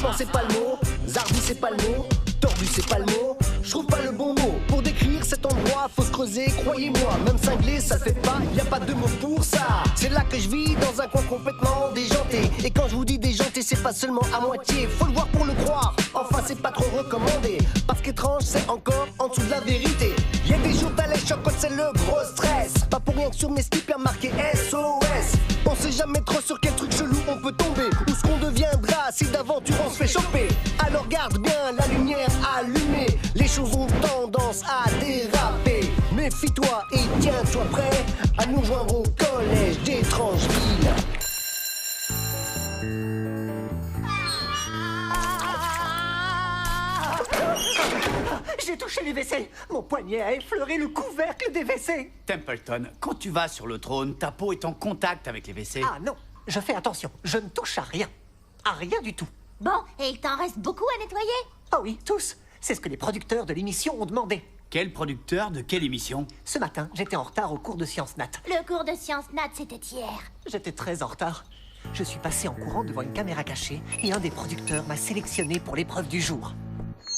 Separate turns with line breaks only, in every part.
Franchement c'est pas le mot, zarbi c'est pas le mot, tordu c'est pas le mot. Je trouve pas le bon mot pour décrire cet endroit. Faut se creuser, croyez-moi, même cinglé ça le fait pas. Y a pas de mots pour ça. C'est là que je vis dans un coin complètement déjanté. Et quand je vous dis déjanté, c'est pas seulement à moitié. Faut le voir pour le croire. Enfin c'est pas trop recommandé. Parce qu'étrange c'est encore en dessous de la vérité. Y a des jours t'as les chocs quand c'est le gros stress. Pas pour rien que sur mes slips y'a marqué SOS. On sait jamais trop sur quel truc chelou on peut tomber. Ou ce qu'on deviendra si d'aventure on se fait choper. Alors garde bien la lumière allumée. Les choses ont tendance à déraper. Méfie-toi et tiens-toi prêt à nous joindre au collège d'étranges villes. J'ai touché les WC. Mon poignet a effleuré le couvercle des WC.
Templeton, quand tu vas sur le trône, ta peau est en contact avec les WC.
Ah non, je fais attention. Je ne touche à rien. À rien du tout.
Bon, et il t'en reste beaucoup à nettoyer?
Ah oui, tous. C'est ce que les producteurs de l'émission ont demandé.
Quel producteur de quelle émission?
Ce matin, j'étais en retard au cours de sciences nat.
Le cours de sciences nat, c'était hier.
J'étais très en retard. Je suis passé en courant devant une caméra cachée et un des producteurs m'a sélectionné pour l'épreuve du jour.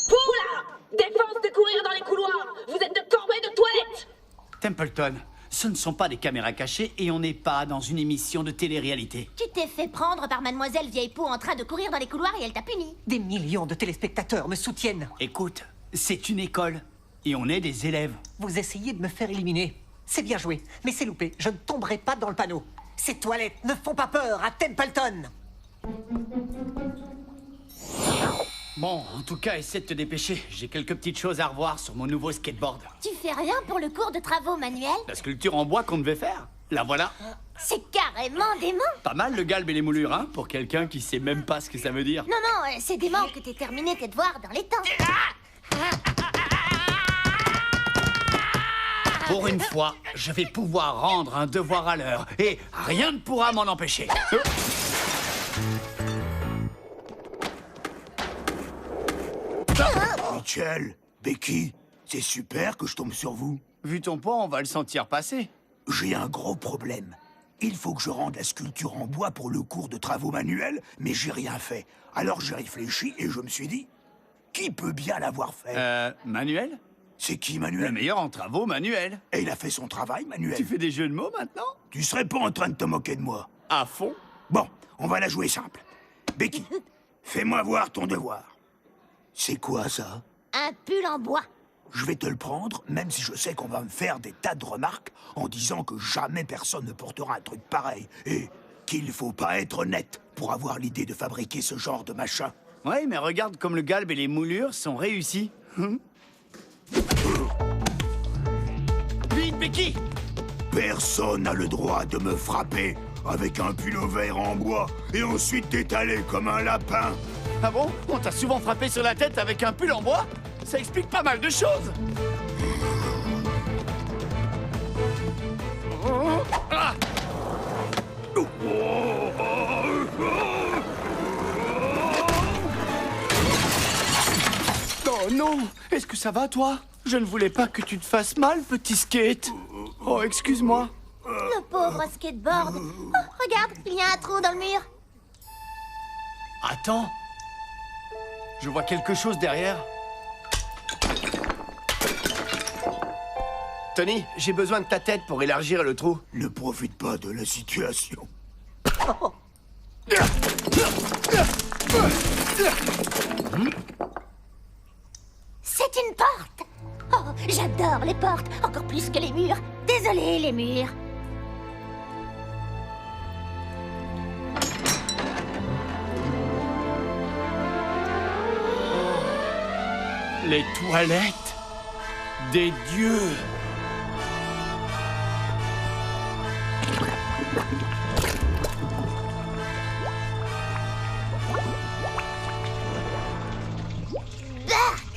Oula! Défense de courir dans les couloirs! Vous êtes de corbeilles de toilettes!
Templeton, ce ne sont pas des caméras cachées et on n'est pas dans une émission de télé-réalité.
Tu t'es fait prendre par mademoiselle vieille peau en train de courir dans les couloirs et elle t'a puni.
Des millions de téléspectateurs me soutiennent.
Écoute, c'est une école et on est des élèves.
Vous essayez de me faire éliminer. C'est bien joué, mais c'est loupé. Je ne tomberai pas dans le panneau. Ces toilettes ne font pas peur à Templeton.
Bon, en tout cas, essaie de te dépêcher. J'ai quelques petites choses à revoir sur mon nouveau skateboard.
Tu fais rien pour le cours de travaux manuels?
La sculpture en bois qu'on devait faire, la voilà.
C'est carrément dément.
Pas mal le galbe et les moulures, hein, pour quelqu'un qui sait même pas ce que ça veut dire.
Non, non, c'est dément que t'aies terminé tes devoirs dans les temps.
Pour une fois, je vais pouvoir rendre un devoir à l'heure et rien ne pourra m'en empêcher.
Mitchell, Becky, c'est super que je tombe sur vous.
Vu ton poids, on va le sentir passer.
J'ai un gros problème. Il faut que je rende la sculpture en bois pour le cours de travaux manuels, mais j'ai rien fait. Alors j'ai réfléchi et je me suis dit, qui peut bien l'avoir fait?
Manuel?
C'est qui,
Le
Manuel?
meilleur en travaux, Manuel.
Et il a fait son travail, Manuel.
Tu fais des jeux de mots maintenant?
Tu serais pas en train de te moquer de moi?
À fond.
Bon, on va la jouer simple. Becky, fais-moi voir ton devoir. C'est quoi ça?
Un pull en bois.
Je vais te le prendre, même si je sais qu'on va me faire des tas de remarques en disant que jamais personne ne portera un truc pareil et qu'il faut pas être honnête pour avoir l'idée de fabriquer ce genre de machin.
Ouais, mais regarde comme le galbe et les moulures sont réussis. Vite, Becky!
Personne n'a le droit de me frapper avec un pull vert en bois et ensuite t'étaler comme un lapin.
Ah bon? On t'a souvent frappé sur la tête avec un pull en bois? Ça explique pas mal de choses. Ah! Oh non! Est-ce que ça va, toi? Je ne voulais pas que tu te fasses mal, petit skate. Oh, excuse-moi.
Le pauvre skateboard. Oh, regarde, il y a un trou dans le mur.
Attends. Je vois quelque chose derrière. Tony, j'ai besoin de ta tête pour élargir le trou.
Ne profite pas de la situation.
C'est une porte. Oh, j'adore les portes, encore plus que les murs. Désolé, les murs.
Les toilettes des dieux.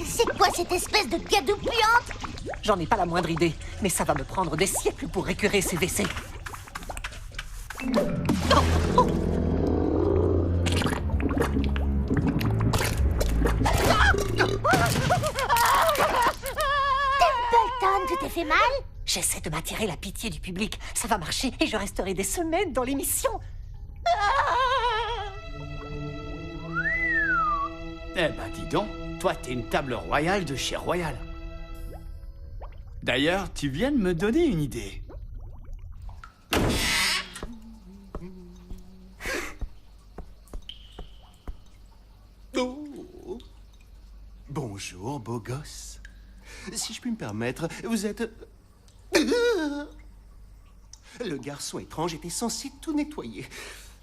C'est quoi cette espèce de gadou puante?
J'en ai pas la moindre idée, mais ça va me prendre des siècles pour récurer ces WC.
Templeton, tu t'es fait mal?
J'essaie de m'attirer la pitié du public. Ça va marcher et je resterai des semaines dans l'émission.
Eh ben, dis donc, toi, t'es une table royale de chez Royal. D'ailleurs, tu viens de me donner une idée.
Oh. Bonjour, beau gosse. Si je puis me permettre, vous êtes... Le garçon étrange était censé tout nettoyer.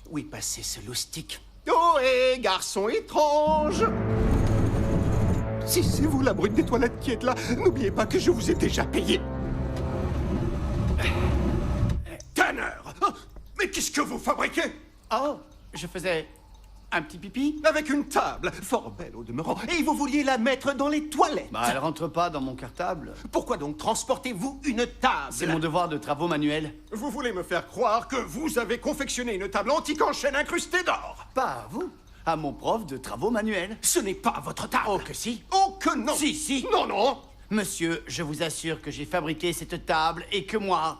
Où est passé ce loustic? Oh, hé, garçon étrange! Si c'est vous la brute des toilettes qui êtes là, n'oubliez pas que je vous ai déjà payé. Tanner! Oh, mais qu'est-ce que vous fabriquez?
Oh, je faisais un petit pipi?
Avec une table, fort belle au demeurant, et vous vouliez la mettre dans les toilettes.
Bah, elle rentre pas dans mon cartable.
Pourquoi donc transportez-vous une table?
C'est mon devoir de travaux manuels.
Vous voulez me faire croire que vous avez confectionné une table antique en chêne incrustée d'or?
Pas à vous, à mon prof de travaux manuels.
Ce n'est pas votre table.
Oh que si.
Oh que non.
Si.
Non, non.
Monsieur, je vous assure que j'ai fabriqué cette table et que moi,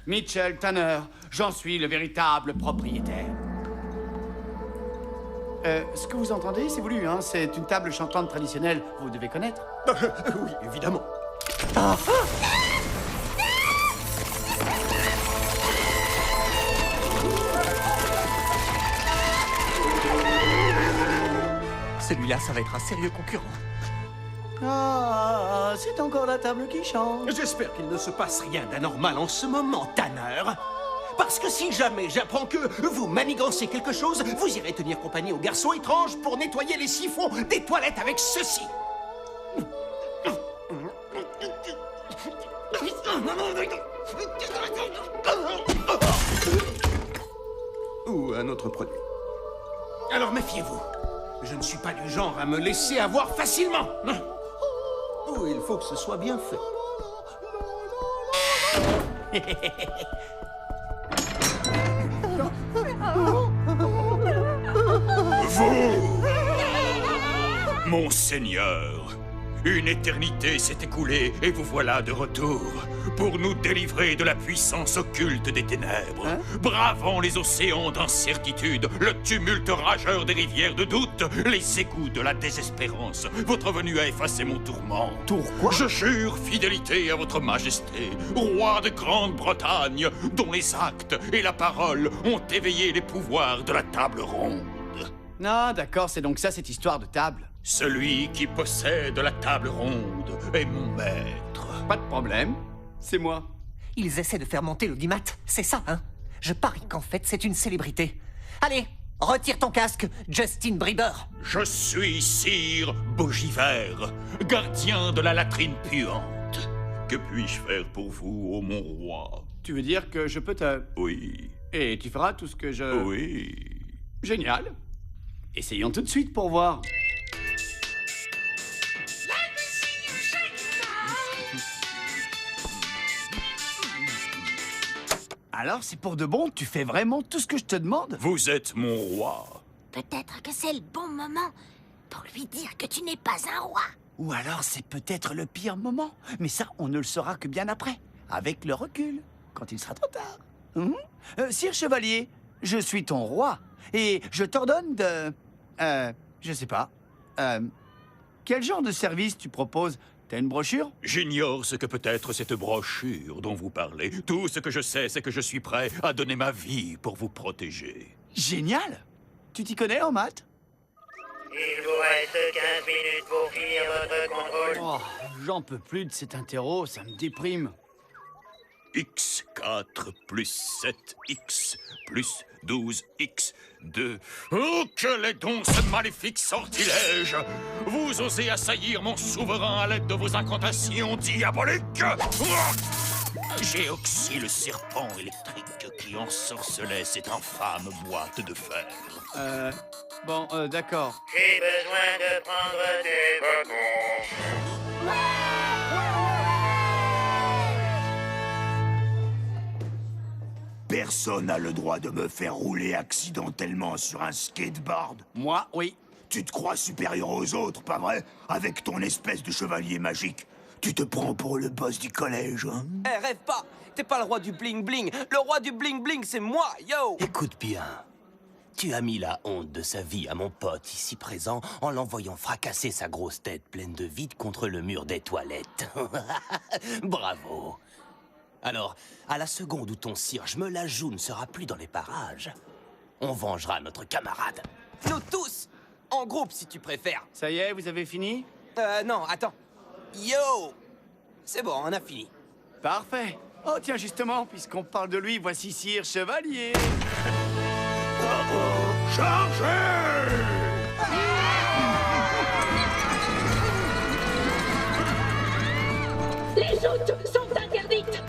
Mitchell Tanner, j'en suis le véritable propriétaire. Ce que vous entendez, c'est voulu, hein. C'est une table chantante traditionnelle, vous devez connaître.
Oui, évidemment.
Celui-là, ça va être un sérieux concurrent.
Ah, c'est encore la table qui chante.
J'espère qu'il ne se passe rien d'anormal en ce moment, Tanner. Parce que si jamais j'apprends que vous manigancez quelque chose, vous irez tenir compagnie au garçon étrange pour nettoyer les siphons des toilettes avec ceci. Ou un autre produit. Alors méfiez-vous. Je ne suis pas du genre à me laisser avoir facilement. Oh, il faut que ce soit bien fait.
Vous, mon seigneur, une éternité s'est écoulée et vous voilà de retour pour nous délivrer de la puissance occulte des ténèbres, bravant les océans d'incertitude, le tumulte rageur des rivières de doute, les égouts de la désespérance. Votre venue a effacé mon tourment.
Pourquoi?
Je jure fidélité à votre majesté, roi de Grande-Bretagne, dont les actes et la parole ont éveillé les pouvoirs de la table ronde.
Ah, d'accord, c'est donc ça, cette histoire de table.
Celui qui possède la table ronde est mon maître.
Pas de problème, c'est moi.
Ils essaient de faire monter l'audimat, c'est ça, hein? Je parie qu'en fait, c'est une célébrité. Allez, retire ton casque, Justin Bieber.
Je suis Sire Bogivert, gardien de la latrine puante. Que puis-je faire pour vous, ô mon roi?
Tu veux dire que je peux te...
Oui,
Et tu feras tout ce que je...
oui.
Génial. Essayons tout de suite pour voir. Alors, c'est pour de bon? Tu fais vraiment tout ce que je te demande?
Vous êtes mon roi.
Peut-être que c'est le bon moment pour lui dire que tu n'es pas un roi.
Ou alors, c'est peut-être le pire moment. Mais ça, on ne le saura que bien après. Avec le recul. Quand il sera trop tard. Sire Chevalier, je suis ton roi. Et je t'ordonne de... je sais pas. Quel genre de service tu proposes? T'as une brochure?
J'ignore ce que peut être cette brochure dont vous parlez. Tout ce que je sais, c'est que je suis prêt à donner ma vie pour vous protéger.
Génial! Tu t'y connais en maths?
Il vous reste 15 minutes pour finir votre contrôle.
Oh, j'en peux plus de cet interro, ça me déprime.
X4 plus 7X plus 12X 2. Oh, quel est donc ce maléfique sortilège? Vous osez assaillir mon souverain à l'aide de vos incantations diaboliques? J'ai oxy le serpent électrique qui ensorcelait cette infâme boîte de fer.
Bon, d'accord.
J'ai besoin de prendre des vacances.
Personne n'a le droit de me faire rouler accidentellement sur un skateboard.
Moi, oui.
Tu te crois supérieur aux autres, pas vrai? Avec ton espèce de chevalier magique. Tu te prends pour le boss du collège, hein?
Eh, rêve pas! T'es pas le roi du bling-bling! Le roi du bling-bling, c'est moi, yo!
Écoute bien.
Tu as mis la honte de sa vie à mon pote ici présent en l'envoyant fracasser sa grosse tête pleine de vide contre le mur des toilettes. Bravo. Alors, à la seconde où ton cierge me la joue ne sera plus dans les parages, on vengera notre camarade. Nous tous, en groupe si tu préfères.
Ça y est, vous avez fini?
Non, attends. Yo! C'est bon, on a fini.
Parfait. Oh tiens, justement, puisqu'on parle de lui, voici Sire Chevalier.
Chargez!
Les joutes sont interdites.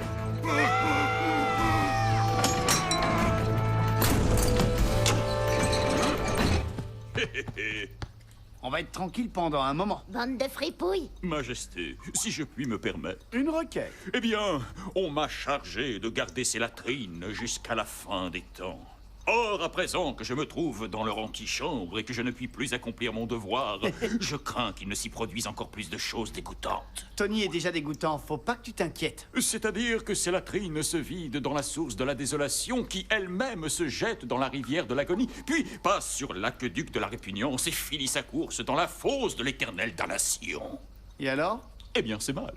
On va être tranquille pendant un moment.
Bande de fripouilles.
Majesté, si je puis me permettre.
Une requête.
Eh bien, on m'a chargé de garder ces latrines jusqu'à la fin des temps. Or, à présent que je me trouve dans leur antichambre et que je ne puis plus accomplir mon devoir, je crains qu'il ne s'y produise encore plus de choses dégoûtantes.
Tony est déjà dégoûtant, faut pas que tu t'inquiètes.
C'est-à-dire que ces latrines se vident dans la source de la désolation qui elle-même se jette dans la rivière de l'agonie, puis passe sur l'aqueduc de la répugnance et finit sa course dans la fosse de l'éternelle damnation.
Et alors?
Eh bien, c'est mal.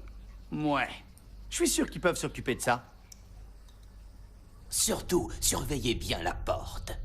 Ouais. Je suis sûr qu'ils peuvent s'occuper de ça.
Surtout, surveillez bien la porte.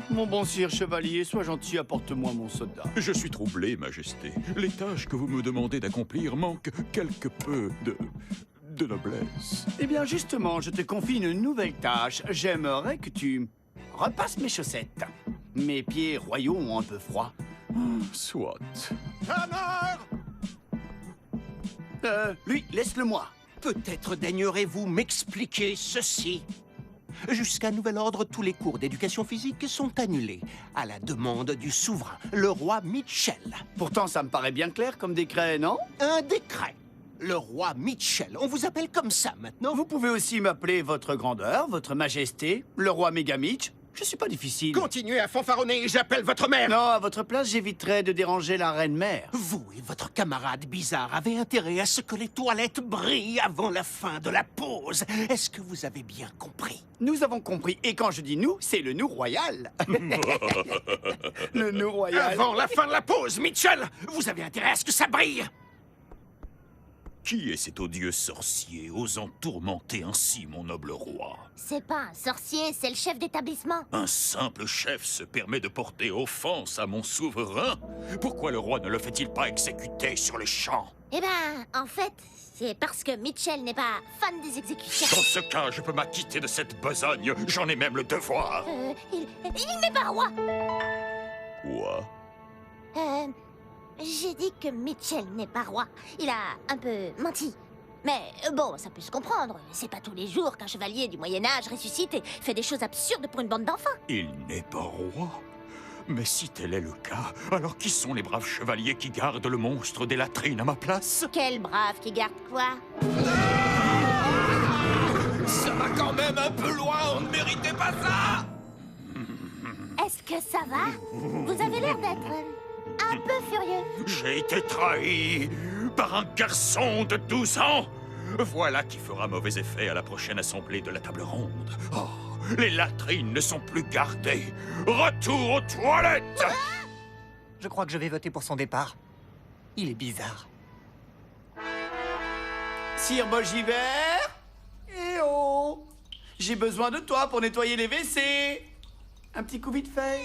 Mon bon sire chevalier, sois gentil, apporte-moi mon soda.
Je suis troublé, Majesté. Les tâches que vous me demandez d'accomplir manquent quelque peu de noblesse.
Eh bien, justement, je te confie une nouvelle tâche. J'aimerais que tu repasses mes chaussettes. Mes pieds royaux ont un peu froid.
Soit.
Lui, laisse-le-moi.
Peut-être daignerez-vous m'expliquer ceci. Jusqu'à nouvel ordre, tous les cours d'éducation physique sont annulés, à la demande du souverain, le roi Mitchell.
Pourtant, ça me paraît bien clair comme décret, non?
Un décret. Le roi Mitchell. On vous appelle comme ça maintenant?
Vous pouvez aussi m'appeler votre grandeur, votre majesté, le roi Megamitch. Je suis pas difficile.
Continuez à fanfaronner, j'appelle votre mère.
Non, à votre place, j'éviterais de déranger la reine-mère.
Vous et votre camarade bizarre avez intérêt à ce que les toilettes brillent avant la fin de la pause. Est-ce que vous avez bien compris?
Nous avons compris. Et quand je dis nous, c'est le nous royal. Le nous royal.
Avant la fin de la pause, Mitchell, vous avez intérêt à ce que ça brille.
Qui est cet odieux sorcier osant tourmenter ainsi mon noble roi?
C'est pas un sorcier, c'est le chef d'établissement.
Un simple chef se permet de porter offense à mon souverain? Pourquoi le roi ne le fait-il pas exécuter sur les champs?
Eh ben, en fait, c'est parce que Mitchell n'est pas fan des exécutions.
Dans ce cas, je peux m'acquitter de cette besogne. J'en ai même le devoir.
Il n'est pas roi.
Quoi?
J'ai dit que Mitchell n'est pas roi. Il a un peu menti. Mais bon, ça peut se comprendre. C'est pas tous les jours qu'un chevalier du Moyen-Âge ressuscite et fait des choses absurdes pour une bande d'enfants.
Il n'est pas roi? Mais si tel est le cas, alors qui sont les braves chevaliers qui gardent le monstre des latrines à ma place?
Quel brave qui garde quoi?
Ça va quand même un peu loin, on ne méritait pas ça!
Est-ce que ça va? Vous avez l'air d'être un peu furieux.
J'ai été trahi par un garçon de 12 ans. Voilà qui fera mauvais effet à la prochaine assemblée de la table ronde. Oh, les latrines ne sont plus gardées. Retour aux toilettes!
Je crois que je vais voter pour son départ. Il est bizarre.
Sire Bolgivert? Eh oh! J'ai besoin de toi pour nettoyer les WC. Un petit coup vite fait.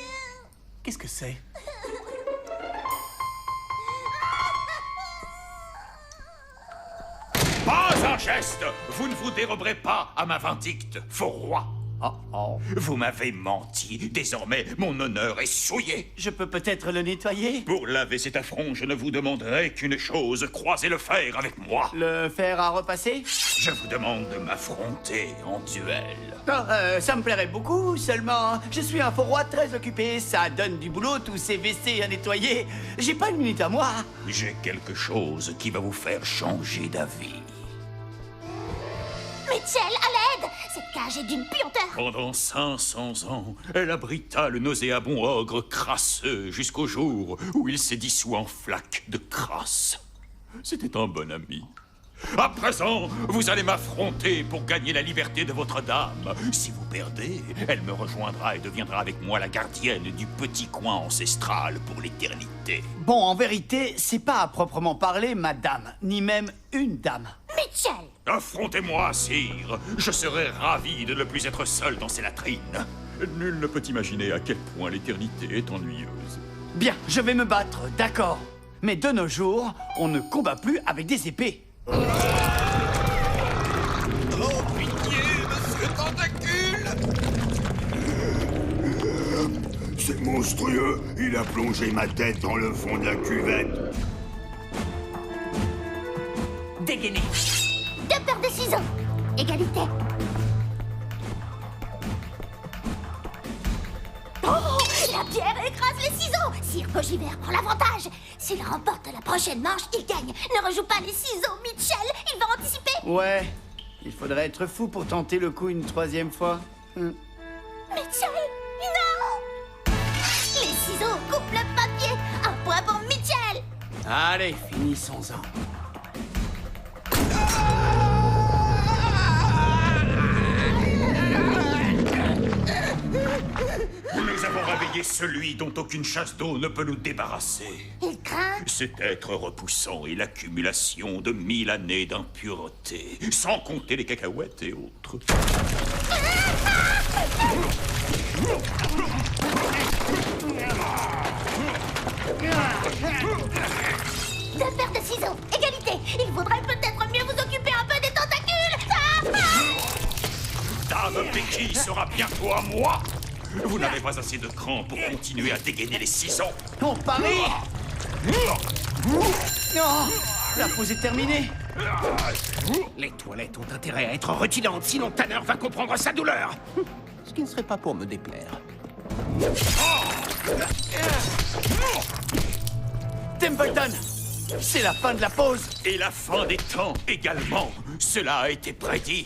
Qu'est-ce que c'est?
Pas un geste! Vous ne vous déroberez pas à ma vindicte, faux roi! Vous m'avez menti. Désormais, mon honneur est souillé.
Je peux peut-être le nettoyer?
Pour laver cet affront, je ne vous demanderai qu'une chose. Croisez le fer avec moi.
Le fer à repasser?
Je vous demande de m'affronter en duel.
Non, ça me plairait beaucoup, seulement je suis un faux roi très occupé. Ça donne du boulot, tous ces WC à nettoyer. J'ai pas une minute à moi.
J'ai quelque chose qui va vous faire changer d'avis.
Mitchell, à l'aide! Cette cage est d'une puanteur!
Pendant 500 ans, elle abrita le nauséabond ogre crasseux jusqu'au jour où il s'est dissous en flaques de crasse. C'était un bon ami. À présent, vous allez m'affronter pour gagner la liberté de votre dame. Si vous perdez, elle me rejoindra et deviendra avec moi la gardienne du petit coin ancestral pour l'éternité.
Bon, en vérité, c'est pas à proprement parler ma dame, ni même une dame.
Mitchell!
Affrontez-moi, sire. Je serai ravi de ne plus être seul dans ces latrines. Nul ne peut imaginer à quel point l'éternité est ennuyeuse.
Bien, je vais me battre, d'accord. Mais de nos jours, on ne combat plus avec des épées.
Oh, pitié, monsieur Tentacule!
C'est monstrueux! Il a plongé ma tête dans le fond de la cuvette.
Dégainé.
Deux paires de ciseaux! Égalité! Oh! La pierre écrase les ciseaux! Sire Gojibert prend l'avantage! S'il remporte la prochaine manche, il gagne! Ne rejoue pas les ciseaux, Mitchell! Il va anticiper!
Ouais, il faudrait être fou pour tenter le coup une troisième fois.
Mitchell! Non! Les ciseaux coupent le papier! Un point pour Mitchell!
Allez, finissons-en.
Nous avons réveillé celui dont aucune chasse d'eau ne peut nous débarrasser.
Il craint?
Cet être repoussant est l'accumulation de 1000 années d'impureté, sans compter les cacahuètes et autres.
Deux paires de ciseaux! Égalité! Il vaudrait peut-être mieux vous occuper un peu des tentacules!
Dame Becky sera bientôt à moi. Vous n'avez pas assez de cran pour continuer à dégainer les ciseaux.
On parie! Non! La pause est terminée.
Les toilettes ont intérêt à être rutilantes, sinon Tanner va comprendre sa douleur. Ce qui ne serait pas pour me déplaire.
Templeton! C'est la fin de la pause.
Et la fin des temps également. Cela a été prédit.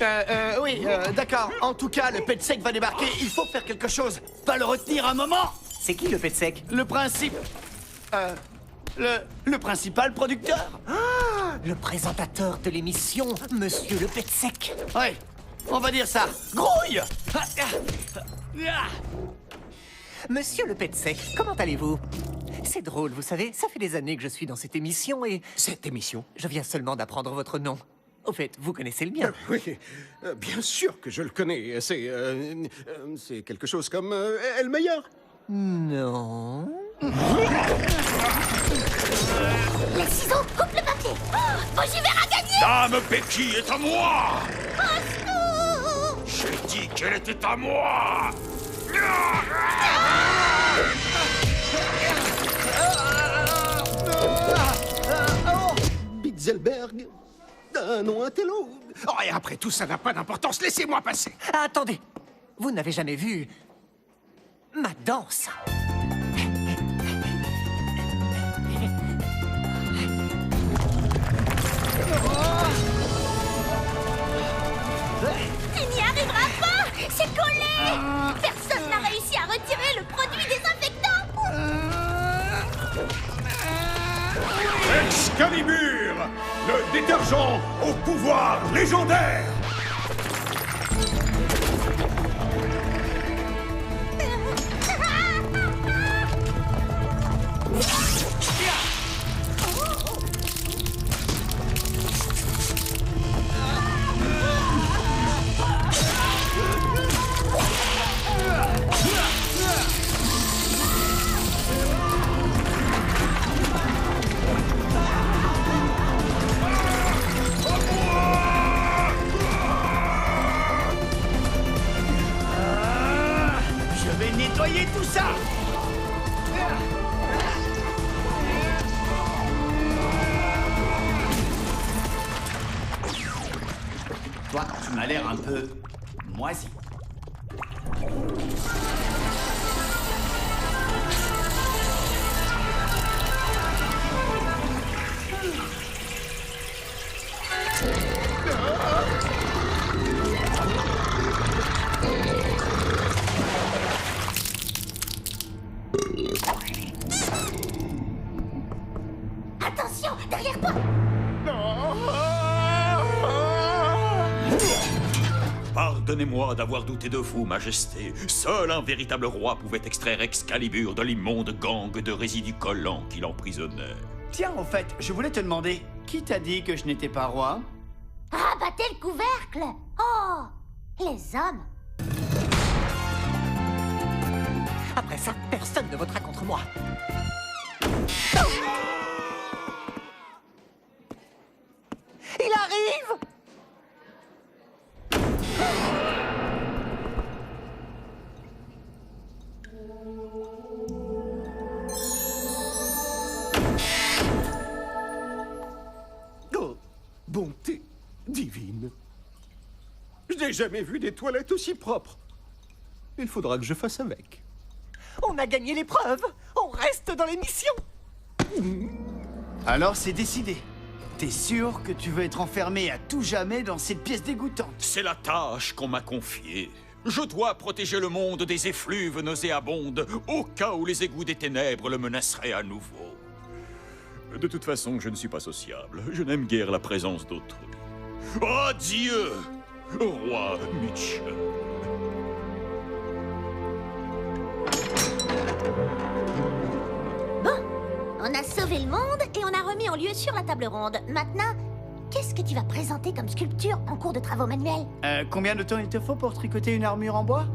Oui, d'accord. En tout cas, le pet sec va débarquer. Il faut faire quelque chose. Pas le retenir un moment.
C'est qui le pet sec?
Le principe... Le principal producteur.
Ah, le présentateur de l'émission, Monsieur le pet sec.
Ouais, on va dire ça. Grouille!
Monsieur le pet sec, comment allez-vous? C'est drôle, vous savez, ça fait des années que je suis dans cette émission et...
Cette émission?
Je viens seulement d'apprendre votre nom. Au fait, vous connaissez le mien.
Oui, bien sûr que je le connais. C'est quelque chose comme Elmeyer.
Non...
Les ciseaux coupent le papier! Oh, Gojibert a gagné!
Dame Becky est à moi!
Oh,
J'ai dit qu'elle était à moi!
Bitzelberg. Un nom, un télo. Oh, et après tout, ça n'a pas d'importance. Laissez-moi passer.
Ah, attendez, vous n'avez jamais vu ma danse?
Tu n'y arriveras pas! C'est collé! Personne n'a réussi à retirer le produit désinfectant!
Excalibur, le détergent au pouvoir légendaire.
Je vais nettoyer tout ça. Toi, tu m'as l'air un peu moisi.
Attention, derrière toi!
Pardonnez-moi d'avoir douté de vous, Majesté. Seul un véritable roi pouvait extraire Excalibur de l'immonde gang de résidus collants qui l'emprisonnait.
Tiens, en fait, je voulais te demander, qui t'a dit que je n'étais pas roi?
Rabattez le couvercle! Oh! Les hommes!
Après ça, personne ne votera contre moi. Il arrive!
Oh, bonté divine. Je n'ai jamais vu des toilettes aussi propres. Il faudra que je fasse avec.
On a gagné l'épreuve! On reste dans l'émission!
Alors c'est décidé. T'es sûr que tu veux être enfermé à tout jamais dans cette pièce dégoûtante?
C'est la tâche qu'on m'a confiée. Je dois protéger le monde des effluves nauséabondes, au cas où les égouts des ténèbres le menaceraient à nouveau. De toute façon, je ne suis pas sociable. Je n'aime guère la présence d'autrui. Adieu, roi Mitchell.
Bon, on a sauvé le monde et on a remis en lieu sur la table ronde. Maintenant, qu'est-ce que tu vas présenter comme sculpture en cours de travaux manuels?
Combien de temps il te faut pour tricoter une armure en bois?